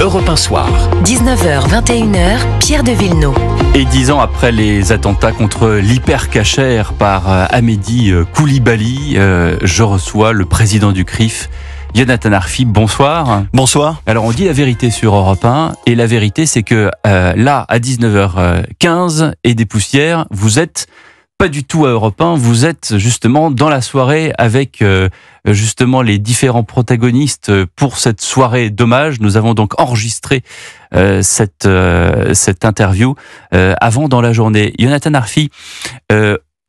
Europe 1 Soir. 19h, 21h, Pierre de Villeneuve. Et 10 ans après les attentats contre l'hypercachère par Amédi Koulibaly, je reçois le président du CRIF, Yonatan Arfi. Bonsoir. Bonsoir. Alors on dit la vérité sur Europe 1, et la vérité c'est que là, à 19h15 et des poussières, vous êtes pas du tout à Europe 1, vous êtes justement dans la soirée avec justement les différents protagonistes pour cette soirée d'hommage. Nous avons donc enregistré cette interview avant dans la journée. Yonatan Arfi,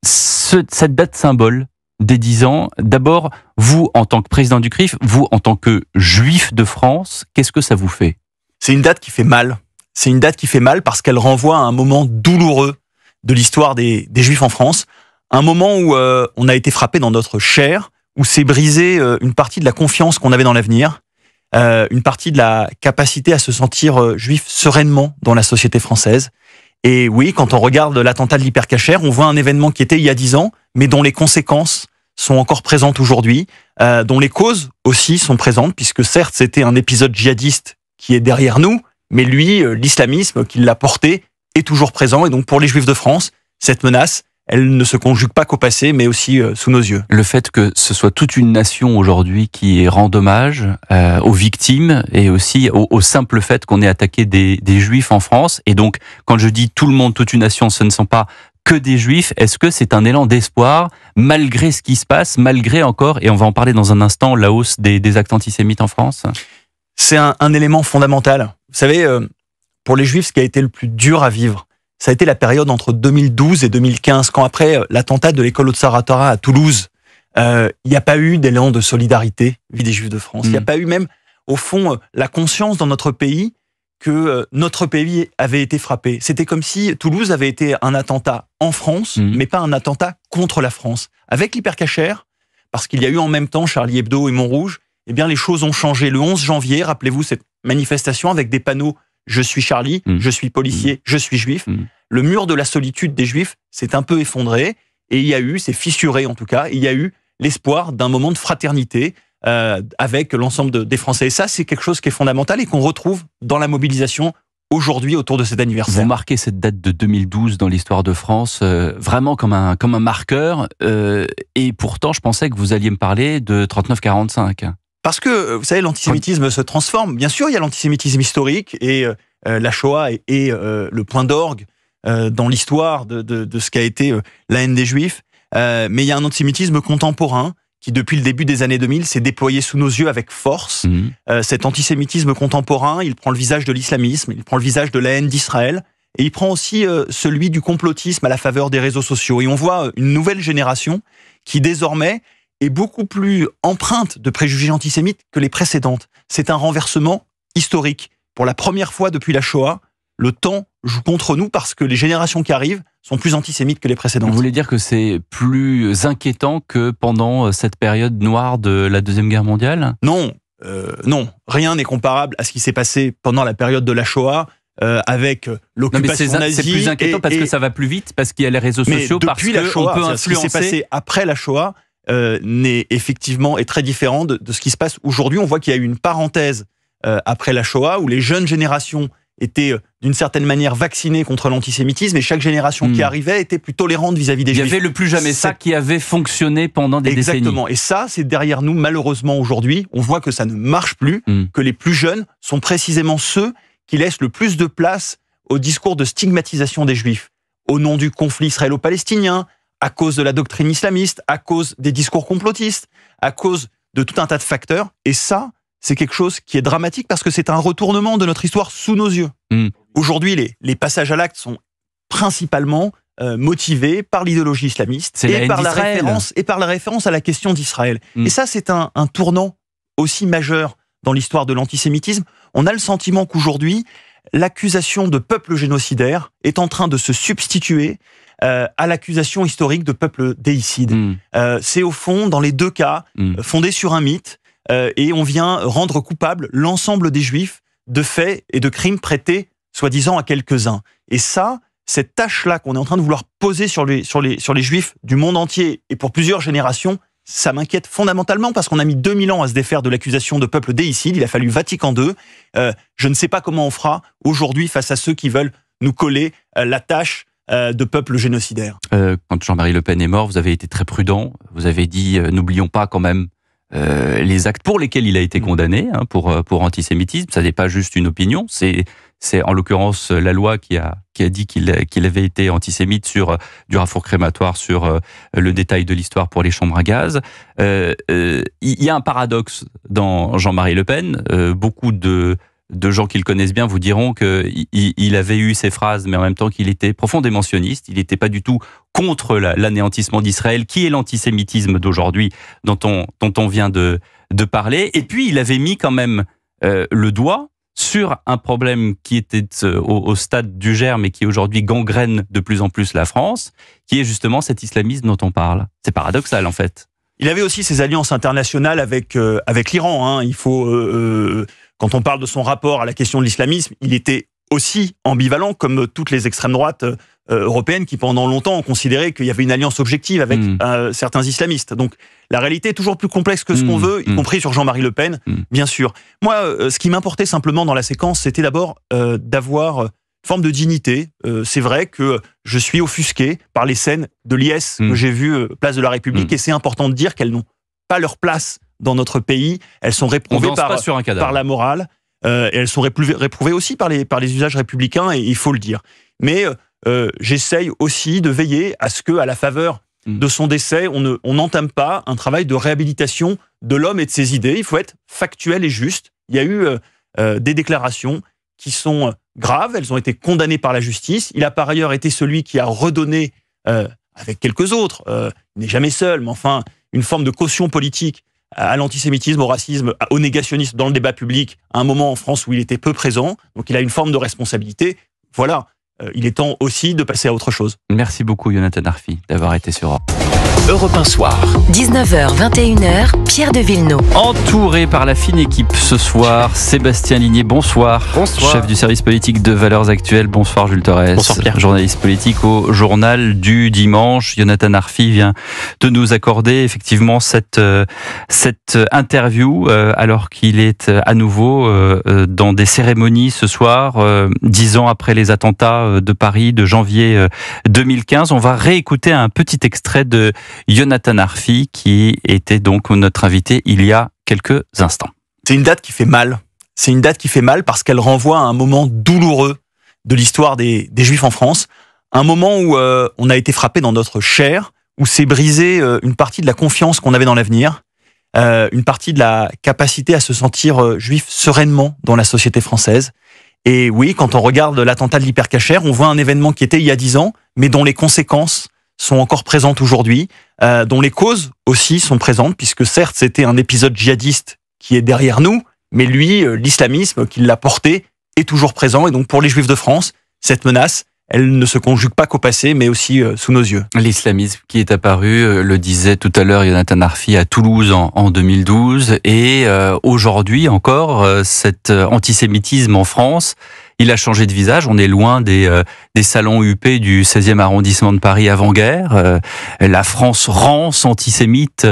cette date symbole des 10 ans, d'abord, vous en tant que président du CRIF, vous en tant que juif de France, qu'est-ce que ça vous fait ? C'est une date qui fait mal. C'est une date qui fait mal parce qu'elle renvoie à un moment douloureux de l'histoire des Juifs en France. Un moment où on a été frappé dans notre chair, où s'est brisée une partie de la confiance qu'on avait dans l'avenir, une partie de la capacité à se sentir juif sereinement dans la société française. Et oui, quand on regarde l'attentat de l'hypercachère, on voit un événement qui était il y a 10 ans, mais dont les conséquences sont encore présentes aujourd'hui, dont les causes aussi sont présentes, puisque certes, c'était un épisode djihadiste qui est derrière nous, mais lui, l'islamisme qui l'a porté, est toujours présent. Et donc, pour les Juifs de France, cette menace, elle ne se conjugue pas qu'au passé, mais aussi sous nos yeux. Le fait que ce soit toute une nation aujourd'hui qui rend hommage aux victimes et aussi au simple fait qu'on ait attaqué des Juifs en France. Et donc, quand je dis tout le monde, toute une nation, ce ne sont pas que des Juifs. Est-ce que c'est un élan d'espoir, malgré ce qui se passe, malgré encore, et on va en parler dans un instant, la hausse des actes antisémites en France ? C'est un élément fondamental. Vous savez, pour les Juifs, ce qui a été le plus dur à vivre, ça a été la période entre 2012 et 2015, quand après l'attentat de l'école Otsara Torah à Toulouse, il n'y a pas eu d'élan de solidarité vis des Juifs de France. Il n'y a pas eu même, au fond, la conscience dans notre pays que notre pays avait été frappé. C'était comme si Toulouse avait été un attentat en France, mais pas un attentat contre la France. Avec l'hypercachère, parce qu'il y a eu en même temps Charlie Hebdo et Montrouge, eh bien les choses ont changé. Le 11 janvier, rappelez-vous cette manifestation avec des panneaux « Je suis Charlie, je suis policier, je suis juif ». Le mur de la solitude des Juifs s'est un peu effondré et il y a eu, c'est fissuré en tout cas, il y a eu l'espoir d'un moment de fraternité avec l'ensemble des Français. Et ça, c'est quelque chose qui est fondamental et qu'on retrouve dans la mobilisation aujourd'hui autour de cet anniversaire. Vous marquez cette date de 2012 dans l'histoire de France vraiment comme un marqueur et pourtant, je pensais que vous alliez me parler de 39-45. Parce que, vous savez, l'antisémitisme se transforme. Bien sûr, il y a l'antisémitisme historique et la Shoah est le point d'orgue dans l'histoire de ce qu'a été la haine des Juifs. Mais il y a un antisémitisme contemporain qui, depuis le début des années 2000, s'est déployé sous nos yeux avec force. Cet antisémitisme contemporain, il prend le visage de l'islamisme, il prend le visage de la haine d'Israël, et il prend aussi celui du complotisme à la faveur des réseaux sociaux. Et on voit une nouvelle génération qui, désormais, est beaucoup plus empreinte de préjugés antisémites que les précédentes. C'est un renversement historique. Pour la première fois depuis la Shoah, le temps joue contre nous parce que les générations qui arrivent sont plus antisémites que les précédentes. Vous voulez dire que c'est plus inquiétant que pendant cette période noire de la Deuxième Guerre mondiale ? Non, non. Rien n'est comparable à ce qui s'est passé pendant la période de la Shoah avec l'occupation nazie. C'est plus inquiétant parce que ça va plus vite, parce qu'il y a les réseaux sociaux, parce qu'on peut influencer. Ce qui s'est passé après la Shoah n'est effectivement est très différent de ce qui se passe aujourd'hui. On voit qu'il y a eu une parenthèse après la Shoah où les jeunes générations étaient d'une certaine manière vaccinées contre l'antisémitisme et chaque génération qui arrivait était plus tolérante vis-à-vis des Juifs. Il y avait le plus jamais ça qui avait fonctionné pendant des décennies. Exactement. Et ça, c'est derrière nous, malheureusement, aujourd'hui. On voit que ça ne marche plus, que les plus jeunes sont précisément ceux qui laissent le plus de place au discours de stigmatisation des Juifs, au nom du conflit israélo-palestinien, à cause de la doctrine islamiste, à cause des discours complotistes, à cause de tout un tas de facteurs. Et ça, c'est quelque chose qui est dramatique parce que c'est un retournement de notre histoire sous nos yeux. Aujourd'hui, les passages à l'acte sont principalement motivés par l'idéologie islamiste et par la référence à la question d'Israël. Et ça, c'est un tournant aussi majeur dans l'histoire de l'antisémitisme. On a le sentiment qu'aujourd'hui, l'accusation de peuple génocidaire est en train de se substituer à l'accusation historique de peuple déicide. C'est au fond, dans les deux cas, fondé sur un mythe, et on vient rendre coupable l'ensemble des Juifs de faits et de crimes prêtés, soi-disant, à quelques-uns. Et ça, cette tâche-là qu'on est en train de vouloir poser sur les Juifs du monde entier et pour plusieurs générations, ça m'inquiète fondamentalement parce qu'on a mis 2000 ans à se défaire de l'accusation de peuple déicide. Il a fallu Vatican II. Je ne sais pas comment on fera aujourd'hui face à ceux qui veulent nous coller la tâche de peuple génocidaire. Quand Jean-Marie Le Pen est mort, vous avez été très prudent. Vous avez dit, n'oublions pas quand même les actes pour lesquels il a été condamné, pour antisémitisme. Ça n'est pas juste une opinion, c'est en l'occurrence la loi qui a dit qu'il avait été antisémite sur du rafour crématoire, sur le détail de l'histoire pour les chambres à gaz. Il y a un paradoxe dans Jean-Marie Le Pen. Beaucoup de gens qui le connaissent bien vous diront qu'il avait eu ces phrases, mais en même temps qu'il était profondément sioniste. Il n'était pas du tout contre l'anéantissement d'Israël, qui est l'antisémitisme d'aujourd'hui dont on vient de parler. Et puis, il avait mis quand même le doigt sur un problème qui était au stade du germe et qui aujourd'hui gangrène de plus en plus la France, qui est justement cet islamisme dont on parle. C'est paradoxal, en fait. Il avait aussi ses alliances internationales avec l'Iran. Il faut... quand on parle de son rapport à la question de l'islamisme, il était aussi ambivalent, comme toutes les extrêmes droites européennes qui, pendant longtemps, ont considéré qu'il y avait une alliance objective avec certains islamistes. Donc, la réalité est toujours plus complexe que ce qu'on veut, y compris sur Jean-Marie Le Pen, bien sûr. Moi, ce qui m'importait simplement dans la séquence, c'était d'abord d'avoir une forme de dignité. C'est vrai que je suis offusqué par les scènes de l'IS que j'ai vues place de la République, et c'est important de dire qu'elles n'ont pas leur place dans notre pays. Elles sont réprouvées par la morale, et elles sont réprouvées aussi par les usages républicains, et il faut le dire. Mais j'essaye aussi de veiller à ce que, à la faveur de son décès, on n'entame pas un travail de réhabilitation de l'homme et de ses idées. Il faut être factuel et juste. Il y a eu des déclarations qui sont graves, elles ont été condamnées par la justice. Il a par ailleurs été celui qui a redonné, avec quelques autres, il n'est jamais seul, mais enfin, une forme de caution politique à l'antisémitisme, au racisme, au négationnisme dans le débat public, à un moment en France où il était peu présent. Donc il a une forme de responsabilité. Voilà. Il est temps aussi de passer à autre chose. Merci beaucoup, Jonathan Arfi, d'avoir été sur Europe 1 Soir. 19h, 21h, Pierre de Villeneuve. Entouré par la fine équipe ce soir, Sébastien Ligné, bonsoir. Bonsoir. Chef du service politique de Valeurs Actuelles. Bonsoir, Jules Torres. Bonsoir, Pierre. Journaliste politique au journal du dimanche. Jonathan Arfi vient de nous accorder effectivement cette interview alors qu'il est à nouveau dans des cérémonies ce soir, 10 ans après les attentats de Paris de janvier 2015. On va réécouter un petit extrait de Jonathan Arfi qui était donc notre invité il y a quelques instants. C'est une date qui fait mal. C'est une date qui fait mal parce qu'elle renvoie à un moment douloureux de l'histoire des Juifs en France. Un moment où on a été frappé dans notre chair, où s'est brisée une partie de la confiance qu'on avait dans l'avenir, une partie de la capacité à se sentir juif sereinement dans la société française. Et oui, quand on regarde l'attentat de l'Hypercacher, on voit un événement qui était il y a 10 ans, mais dont les conséquences sont encore présentes aujourd'hui, dont les causes aussi sont présentes, puisque certes, c'était un épisode djihadiste qui est derrière nous, mais lui, l'islamisme qui l'a porté, est toujours présent. Et donc, pour les Juifs de France, cette menace, elle ne se conjugue pas qu'au passé, mais aussi sous nos yeux. L'islamisme qui est apparu, le disait tout à l'heure Jonathan Arfi, à Toulouse en 2012, et aujourd'hui encore, cet antisémitisme en France, il a changé de visage. On est loin des salons UP du 16e arrondissement de Paris avant-guerre. La France rance antisémite,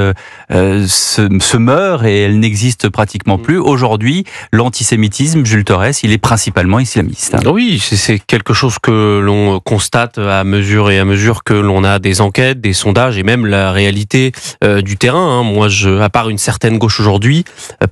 se meurt et elle n'existe pratiquement plus. Aujourd'hui, l'antisémitisme, Jules Torres, il est principalement islamiste. Oui, c'est quelque chose que l'on constate à mesure que l'on a des enquêtes, des sondages et même la réalité du terrain. Moi, à part une certaine gauche aujourd'hui,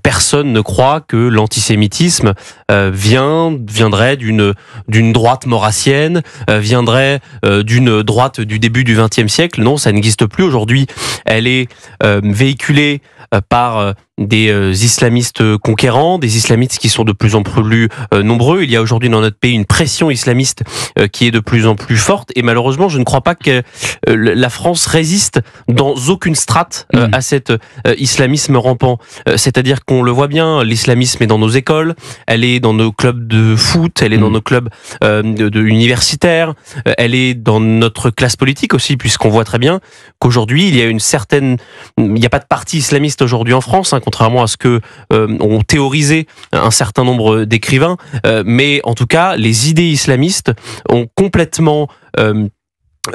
personne ne croit que l'antisémitisme viendrait d'une droite maurassienne, viendrait d'une droite du début du XXe siècle. Non, ça n'existe plus aujourd'hui. Elle est véhiculée par des islamistes conquérants, des islamistes qui sont de plus en plus nombreux. Il y a aujourd'hui dans notre pays une pression islamiste qui est de plus en plus forte et malheureusement je ne crois pas que la France résiste dans aucune strate à cet islamisme rampant. C'est-à-dire qu'on le voit bien, l'islamisme est dans nos écoles, elle est dans nos clubs de foot, elle est dans nos clubs universitaires, elle est dans notre classe politique aussi, puisqu'on voit très bien qu'aujourd'hui il n'y a pas de parti islamiste aujourd'hui en France, contrairement à ce que ont théorisé un certain nombre d'écrivains, mais en tout cas les idées islamistes ont complètement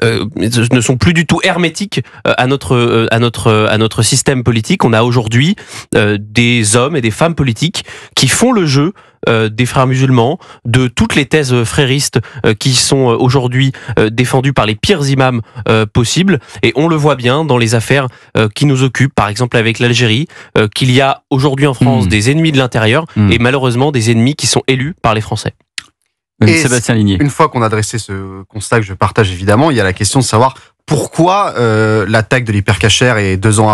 ne sont plus du tout hermétiques à notre système politique. On a aujourd'hui des hommes et des femmes politiques qui font le jeu des frères musulmans, de toutes les thèses fréristes qui sont aujourd'hui défendues par les pires imams possibles. Et on le voit bien dans les affaires qui nous occupent, par exemple avec l'Algérie, qu'il y a aujourd'hui en France des ennemis de l'intérieur et malheureusement des ennemis qui sont élus par les Français. Et Sébastien Ligné. Une fois qu'on a dressé ce constat que je partage évidemment, il y a la question de savoir pourquoi l'attaque de l'hypercacher et 3 ans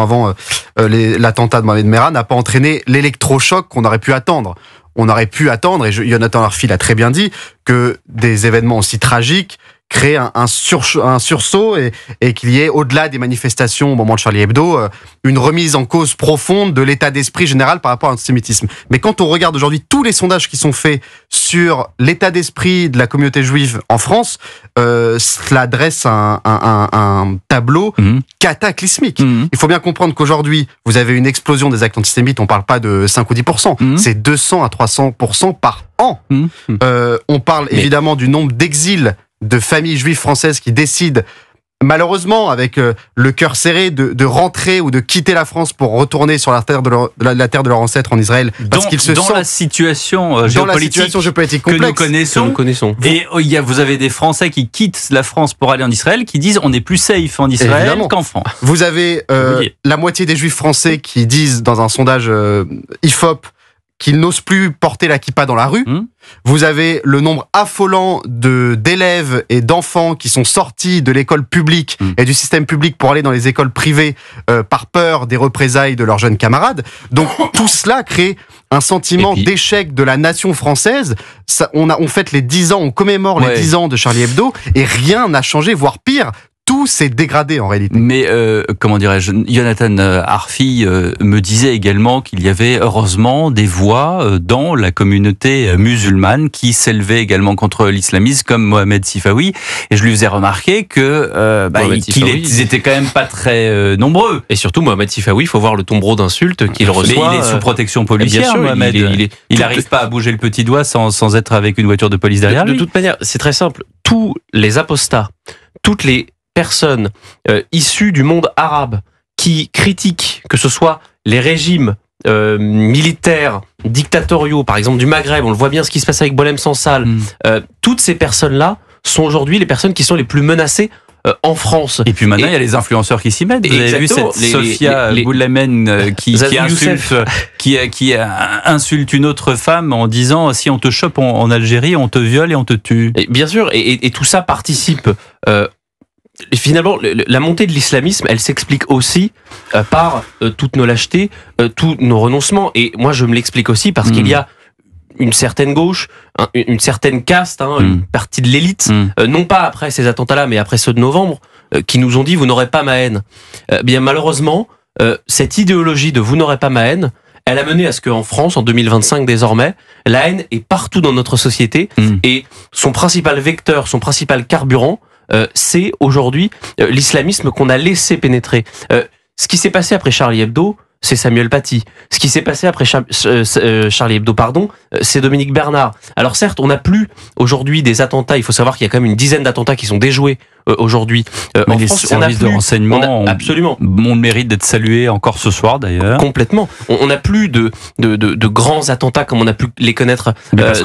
avant l'attentat de Mohamed Merah n'a pas entraîné l'électrochoc qu'on aurait pu attendre. On aurait pu attendre, et Jonathan Arfi l'a très bien dit, que des événements aussi tragiques créent un sursaut et qu'il y ait, au-delà des manifestations au moment de Charlie Hebdo, une remise en cause profonde de l'état d'esprit général par rapport à l'antisémitisme. Mais quand on regarde aujourd'hui tous les sondages qui sont faits sur l'état d'esprit de la communauté juive en France, cela dresse un tableau cataclysmique. Il faut bien comprendre qu'aujourd'hui, vous avez une explosion des actes antisémites, on ne parle pas de 5 ou 10%, c'est 200 à 300% par an. On parle évidemment du nombre d'exils de familles juives françaises qui décident, malheureusement, avec le cœur serré, de rentrer ou de quitter la France pour retourner sur la terre de leur ancêtre en Israël, parce qu'ils se sentent dans la situation géopolitique complexe que nous connaissons. Et vous avez des Français qui quittent la France pour aller en Israël, qui disent on est plus safe en Israël qu'en France. Vous avez la moitié des Juifs français qui disent dans un sondage IFOP qu'ils n'osent plus porter la kippa dans la rue. Vous avez le nombre affolant d'élèves et d'enfants qui sont sortis de l'école publique et du système public pour aller dans les écoles privées par peur des représailles de leurs jeunes camarades. Donc tout cela crée un sentiment d'échec de la nation française. On fête les 10 ans, on commémore les 10 ans de Charlie Hebdo et rien n'a changé, voire pire. Tout s'est dégradé en réalité. Mais comment dirais-je, Jonathan Arfi me disait également qu'il y avait heureusement des voix dans la communauté musulmane qui s'élevaient également contre l'islamisme, comme Mohamed Sifawi. Et je lui faisais remarquer que qu'ils étaient quand même pas très nombreux. Et surtout Mohamed Sifawi, il faut voir le tombereau d'insultes qu'il reçoit. Mais il est sous protection policière, sûr, Mohamed. Il n'arrive pas à bouger le petit doigt sans être avec une voiture de police derrière lui. De toute manière, c'est très simple. Tous les apostats, toutes les personnes issues du monde arabe qui critiquent, que ce soit les régimes militaires, dictatoriaux, par exemple du Maghreb, on le voit bien ce qui se passe avec Boualem Sansal, toutes ces personnes-là sont aujourd'hui les personnes qui sont les plus menacées en France. Et puis maintenant, il y a les influenceurs qui s'y mettent. Vous avez vu cette Sophia Boulemen qui insulte une autre femme en disant si on te chope en Algérie, on te viole et on te tue. Et bien sûr, et tout ça participe... finalement, la montée de l'islamisme, elle s'explique aussi par toutes nos lâchetés, tous nos renoncements. Et moi, je me l'explique aussi parce qu'il y a une certaine gauche, une certaine caste, une partie de l'élite, non pas après ces attentats-là, mais après ceux de novembre, qui nous ont dit « vous n'aurez pas ma haine ». Bien malheureusement, cette idéologie de « vous n'aurez pas ma haine », elle a mené à ce qu'en France, en 2025 désormais, la haine est partout dans notre société et son principal vecteur, son principal carburant, c'est aujourd'hui l'islamisme qu'on a laissé pénétrer. Ce qui s'est passé après Charlie Hebdo, c'est Samuel Paty. Ce qui s'est passé après Charlie Hebdo, c'est Dominique Bernard. Alors certes, on n'a plus aujourd'hui des attentats. Il faut savoir qu'il y a quand même une dizaine d'attentats qui sont déjoués aujourd'hui. Mais les services de renseignement absolument ont le mérite d'être salués encore ce soir d'ailleurs. Complètement. On n'a plus de grands attentats comme on a pu les connaître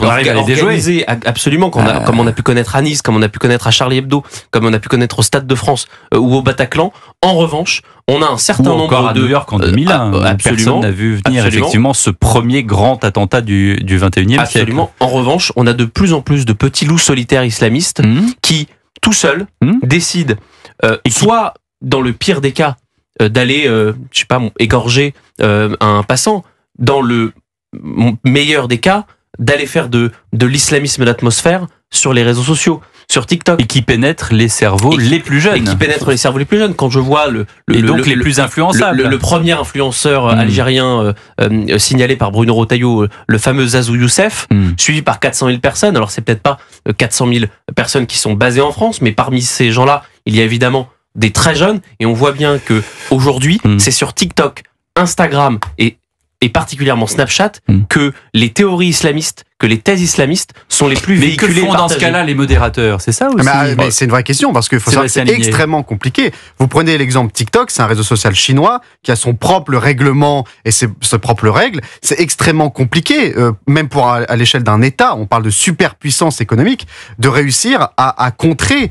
organisés. Absolument, comme on a pu connaître à Nice, comme on a pu connaître à Charlie Hebdo, comme on a pu connaître au Stade de France ou au Bataclan. En revanche, on a un certain nombre à New York en 2001. Personne n'a vu venir effectivement ce premier grand attentat du 21e siècle. En revanche, on a de plus en plus de petits loups solitaires islamistes qui tout seul, décide, soit dans le pire des cas, d'aller, égorger un passant, dans le meilleur des cas, d'aller faire de l'islamisme d'atmosphère sur les réseaux sociaux, sur TikTok. Et qui pénètre les cerveaux les plus jeunes. Quand je vois les plus influençables. Le premier influenceur algérien signalé par Bruno Retailleau, le fameux Zazou Youssef, suivi par 400 000 personnes. Alors c'est peut-être pas 400 000 personnes qui sont basées en France, mais parmi ces gens-là, il y a évidemment des très jeunes. Et on voit bien que aujourd'hui, c'est sur TikTok, Instagram et particulièrement Snapchat que les théories islamistes, que les thèses islamistes sont les plus Mais véhiculées. que font dans ce cas-là les modérateurs? C'est ça aussi? Mais c'est une vraie question parce qu'il faut savoir que c'est extrêmement compliqué. Vous prenez l'exemple TikTok, c'est un réseau social chinois qui a son propre règlement et ses propres règles. C'est extrêmement compliqué, même pour à l'échelle d'un État, on parle de superpuissance économique, de réussir à contrer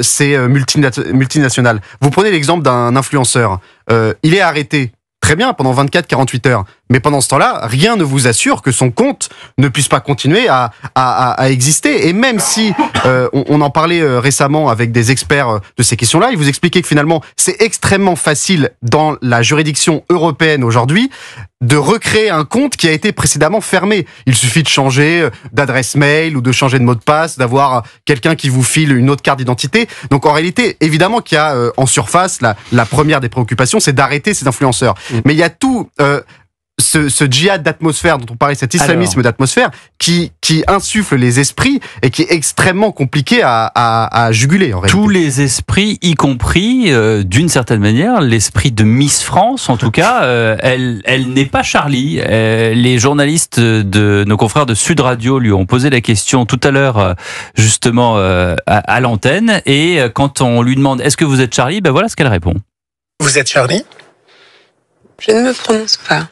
ces multinationales. Vous prenez l'exemple d'un influenceur, il est arrêté. Très bien, pendant 24-48 heures. Mais pendant ce temps-là, rien ne vous assure que son compte ne puisse pas continuer à exister. Et même si, on en parlait récemment avec des experts de ces questions-là, ils vous expliquaient que finalement, c'est extrêmement facile dans la juridiction européenne aujourd'hui de recréer un compte qui a été précédemment fermé. Il suffit de changer d'adresse mail ou de changer de mot de passe, d'avoir quelqu'un qui vous file une autre carte d'identité. Donc en réalité, évidemment qu'il y a en surface, la première des préoccupations, c'est d'arrêter ces influenceurs. Mais il y a tout... ce djihad d'atmosphère dont on parlait, cet islamisme d'atmosphère qui insuffle les esprits et qui est extrêmement compliqué à juguler en réalité. Tous les esprits, y compris d'une certaine manière l'esprit de Miss France, en tout cas, elle n'est pas Charlie. Les journalistes de nos confrères de Sud Radio lui ont posé la question tout à l'heure justement à l'antenne, et quand on lui demande est-ce que vous êtes Charlie, ben voilà ce qu'elle répond. Vous êtes Charlie? Je ne me prononce pas.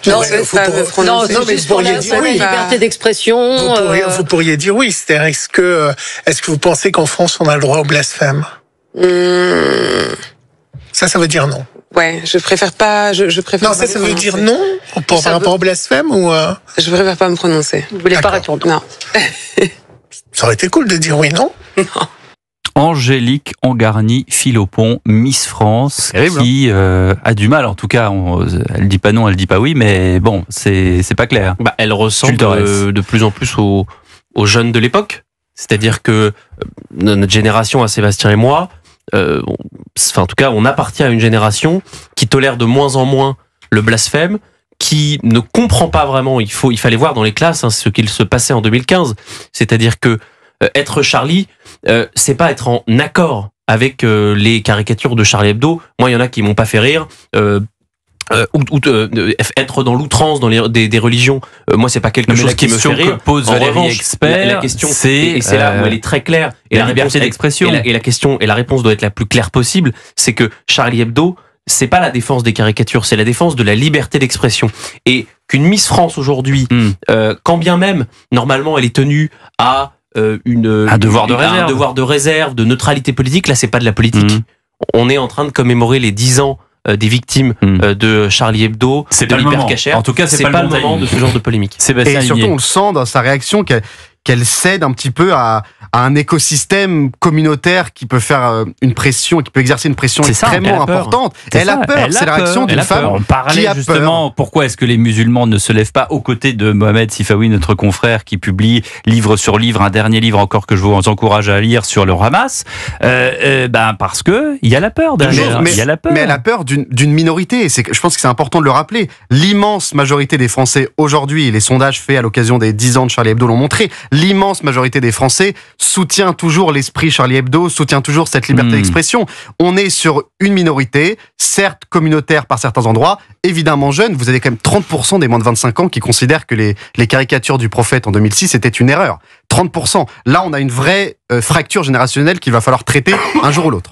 Non, je ne veux pas me prononcer. Non, mais vous pourriez dire oui. Liberté d'expression. Vous pourriez dire oui. C'est-à-dire, est-ce que vous pensez qu'en France, on a le droit au blasphème? Ça veut dire non. Ouais, je préfère pas. Je préfère. Non, ça veut dire non par rapport au blasphème ou. Je préfère pas me prononcer. Vous voulez pas répondre? Non. Ça aurait été cool de dire oui, non? Non. Angélique Angarny-Philopon, Miss France, terrible, qui a du mal, en tout cas, elle dit pas non, elle dit pas oui, mais bon, c'est pas clair. Bah, elle ressemble de plus en plus aux jeunes de l'époque. C'est-à-dire que notre génération, à Sébastien et moi, en tout cas, on appartient à une génération qui tolère de moins en moins le blasphème, qui ne comprend pas vraiment. Il fallait voir dans les classes ce qu'il se passait en 2015. C'est-à-dire que être Charlie, c'est pas être en accord avec les caricatures de Charlie Hebdo. Moi, il y en a qui m'ont pas fait rire. Être dans l'outrance dans des religions, moi c'est pas quelque chose qui me fait rire. Pose en revanche, la question c'est là où elle est très claire, et la liberté d'expression, et la réponse doit être la plus claire possible, c'est que Charlie Hebdo, c'est pas la défense des caricatures, c'est la défense de la liberté d'expression. Et qu'une Miss France aujourd'hui, quand bien même normalement elle est tenue à un devoir de réserve, de neutralité politique, là c'est pas de la politique. On est en train de commémorer les 10 ans des victimes de Charlie Hebdo, de l'hypercachère. En tout cas, c'est pas le moment de ce genre de polémique. Et surtout, on le sent dans sa réaction qu'elle cède un petit peu à un écosystème communautaire qui peut faire une pression, qui peut exercer une pression extrêmement importante. Elle a peur, c'est la réaction d'une femme on parlait justement, pourquoi est-ce que les musulmans ne se lèvent pas aux côtés de Mohamed Sifawi, notre confrère qui publie livre sur livre, un dernier livre encore que je vous encourage à lire sur le Hamas, parce que il y a la peur derrière. Mais elle a peur d'une minorité. Je pense que c'est important de le rappeler. L'immense majorité des Français aujourd'hui, et les sondages faits à l'occasion des 10 ans de Charlie Hebdo l'ont montré, l'immense majorité des Français soutient toujours l'esprit Charlie Hebdo, soutient toujours cette liberté d'expression. On est sur une minorité, certes communautaire par certains endroits, évidemment jeune. Vous avez quand même 30% des moins de 25 ans qui considèrent que les caricatures du prophète en 2006 étaient une erreur. 30%. Là, on a une vraie fracture générationnelle qu'il va falloir traiter un jour ou l'autre.